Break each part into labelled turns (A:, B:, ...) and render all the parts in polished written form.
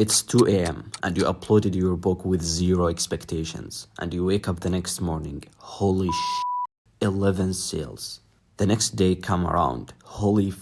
A: It's 2 a.m. and you uploaded your book with zero expectations, and you wake up the next morning, holy 11 sales. The next day come around, holy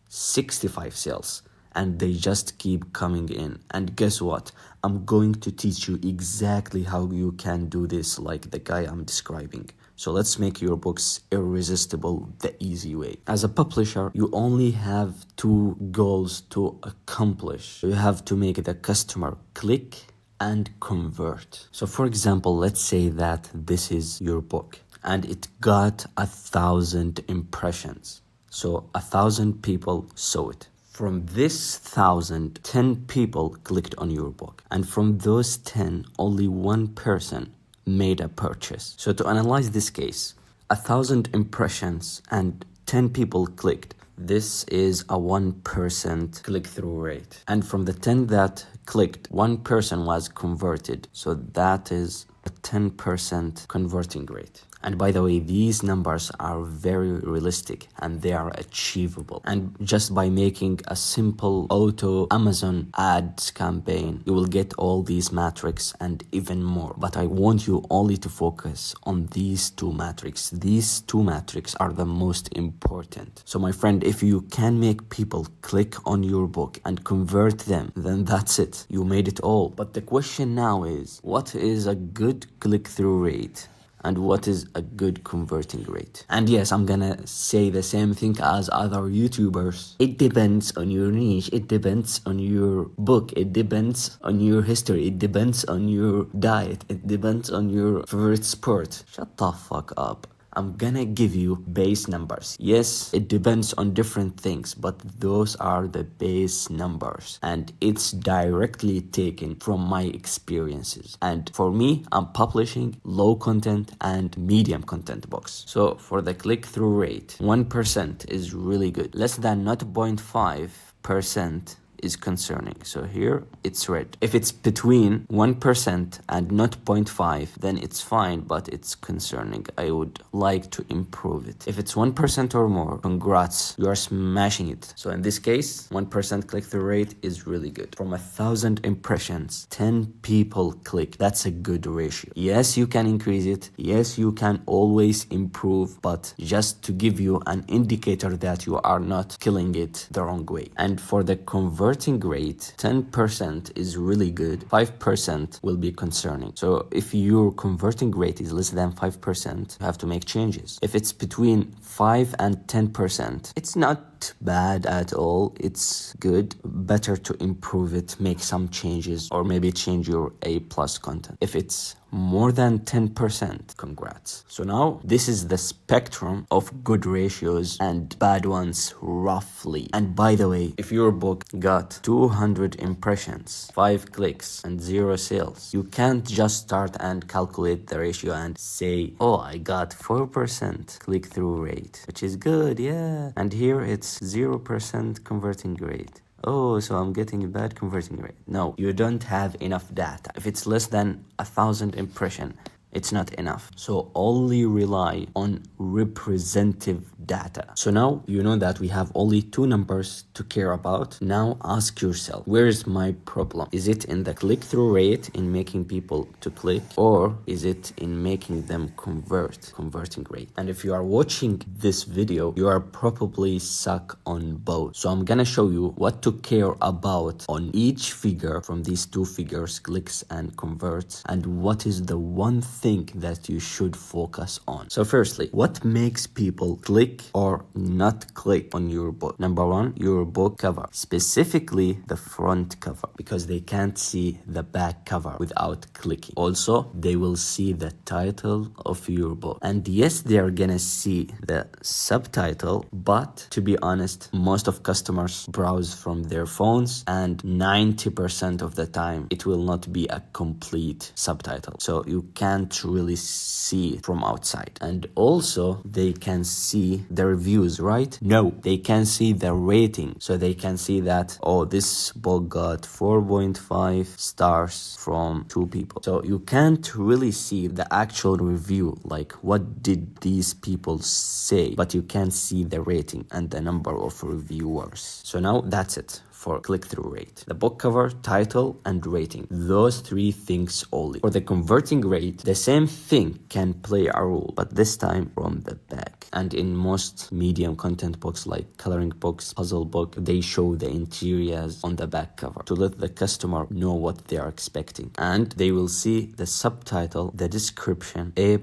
A: 65 sales, and they just keep coming in. And guess what? I'm going to teach you exactly how you can do this like the guy I'm describing. So let's make your books irresistible the easy way. As a publisher, you only have two goals to accomplish. You have to make the customer click and convert. So for example, let's say that this is your book and it got 1,000 impressions. So 1,000 people saw it. From this 1,000, 10 people clicked on your book. And from those 10, only one person made a purchase. So to analyze this case, 1,000 impressions and 10 people clicked. This is a 1% click-through rate. And from the 10 that clicked, 1 person was converted. So that is a 10% converting rate. And by the way, these numbers are very realistic and they are achievable. And just by making a simple auto Amazon ads campaign, you will get all these metrics and even more. But I want you only to focus on these two metrics. These two metrics are the most important. So my friend, if you can make people click on your book and convert them, then that's it. You made it all. But the question now is, what is a good click-through rate? And what is a good converting rate? And yes, I'm gonna say the same thing as other YouTubers. It depends on your niche, it depends on your book, it depends on your history, it depends on your diet, it depends on your favorite sport. Shut the fuck up. I'm gonna give you base numbers. Yes, it depends on different things, but those are the base numbers. And it's directly taken from my experiences. And for me, I'm publishing low content and medium content books. So for the click-through rate, 1% is really good. Less than 0.5% is concerning. So here it's red. If it's between 1% and 0.5, then it's fine, but it's concerning. I would like to improve it. If it's 1% or more, congrats, you are smashing it. So in this case, 1% click-through rate is really good. From 1,000 impressions, 10 people click. That's a good ratio. Yes, you can increase it. Yes, you can always improve, but just to give you an indicator that you are not killing it the wrong way. And for the converting rate, 10% is really good. 5% will be concerning. So if your converting rate is less than 5%, you have to make changes. If it's between 5 and 10%, it's not bad at all. It's good. Better to improve it, make some changes, or maybe change your A+ content. If it's more than 10%, congrats. So now this is the spectrum of good ratios and bad ones roughly. And by the way, if your book got 200 impressions, 5 clicks and 0 sales, you can't just start and calculate the ratio and say, oh, I got 4% click-through rate, which is good, yeah. And here it's 0% converting rate. Oh, so I'm getting a bad converting rate. No, you don't have enough data. If it's less than 1,000 impressions, it's not enough. So only rely on representative data. So now you know that we have only two numbers to care about. Now ask yourself, where is my problem? Is it in the click-through rate, in making people to click, or is it in making them converting rate? And if you are watching this video, you are probably stuck on both. So I'm gonna show you what to care about on each figure from these two figures, clicks and converts, and what is the one thing that you should focus on. So firstly, what makes people click or not click on your book? Number one, your book cover, specifically the front cover, because they can't see the back cover without clicking. Also, they will see the title of your book. And yes, they are gonna see the subtitle, but to be honest, most of customers browse from their phones and 90% of the time it will not be a complete subtitle. So you can't really see it from outside. And also they can see the reviews, right? No, they can see the rating. So they can see that, oh, this book got 4.5 stars from 2 people. So you can't really see the actual review, like what did these people say, but you can see the rating and the number of reviewers. So now that's it. for click-through rate. The book cover, title, and rating. Those three things only. For the converting rate, the same thing can play a role, but this time from the back. And in most medium content books like coloring books, puzzle book, they show the interiors on the back cover to let the customer know what they are expecting. And they will see the subtitle, the description, A+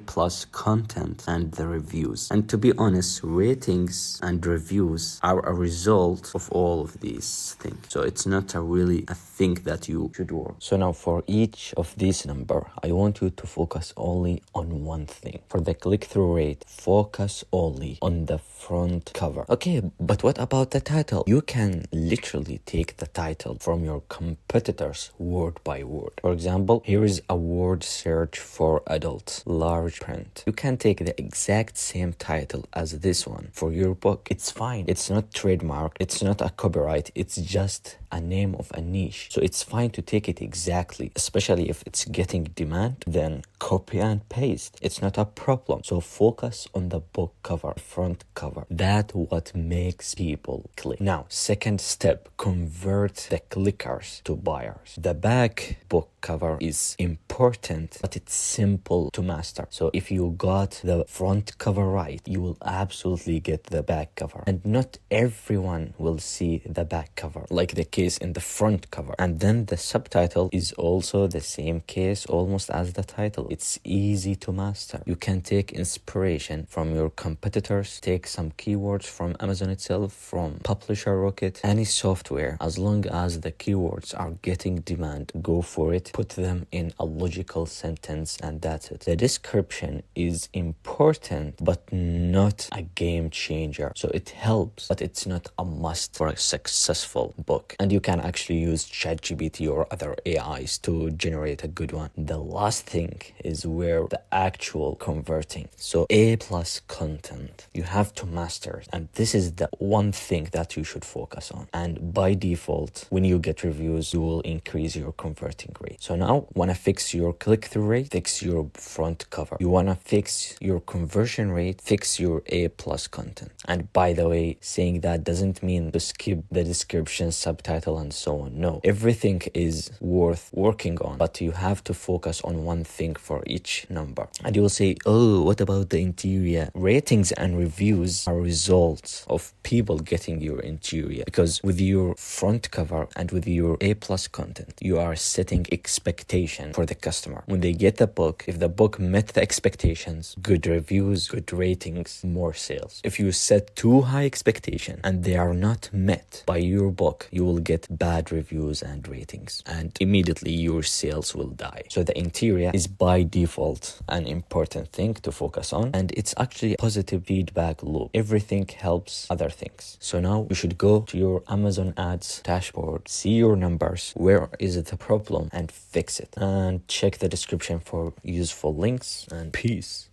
A: content, and the reviews. And to be honest, ratings and reviews are a result of all of these things. So it's not really a thing that you should work. So now for each of these number, I want you to focus only on one thing. For the click-through rate, focus only on the front cover. Okay, but what about the title? You can literally take the title from your competitors word by word. For example, here is a word search for adults, large print. You can take the exact same title as this one for your book. It's fine. It's not trademark. It's not a copyright. It's just a name of a niche. So it's fine to take it exactly, especially if it's getting demand, then copy and paste. It's not a problem. So focus on the book cover, front cover. That's what makes people click. Now, second step, convert the clickers to buyers. The back book cover is important, but it's simple to master. So if you got the front cover right, you will absolutely get the back cover. And not everyone will see the back cover, like the case in the front cover. And then the subtitle is also the same case almost as the title. It's easy to master. You can take inspiration from your competitors, take some keywords from Amazon itself, from Publisher Rocket, any software. As long as the keywords are getting demand, go for it. Put them in a logical sentence and that's it. The description is important, but not a game changer. So it helps, but it's not a must for a successful book. And you can actually use ChatGPT or other AIs to generate a good one. The last thing is where the actual converting. So A+ content, you have to master it. And this is the one thing that you should focus on. And by default, when you get reviews, you will increase your converting rate. So now, wanna fix your click-through rate, fix your front cover. You wanna fix your conversion rate, fix your A+ content. And by the way, saying that doesn't mean to skip the description, subtitle, and so on. No, everything is worth working on, but you have to focus on one thing for each number. And you will say, oh, what about the interior? Ratings and reviews are results of people getting your interior, because with your front cover and with your A+ content, you are setting expectation for the customer. When they get the book, if the book met the expectations, good reviews, good ratings, more sales. If you set too high expectation and they are not met by your book, you will get bad reviews and ratings, and immediately your sales will die. So the interior is by default an important thing to focus on, and it's actually a positive feedback loop. Everything helps other things. So now you should go to your Amazon ads dashboard, see your numbers, where is the problem, and fix it. And check the description for useful links, and peace.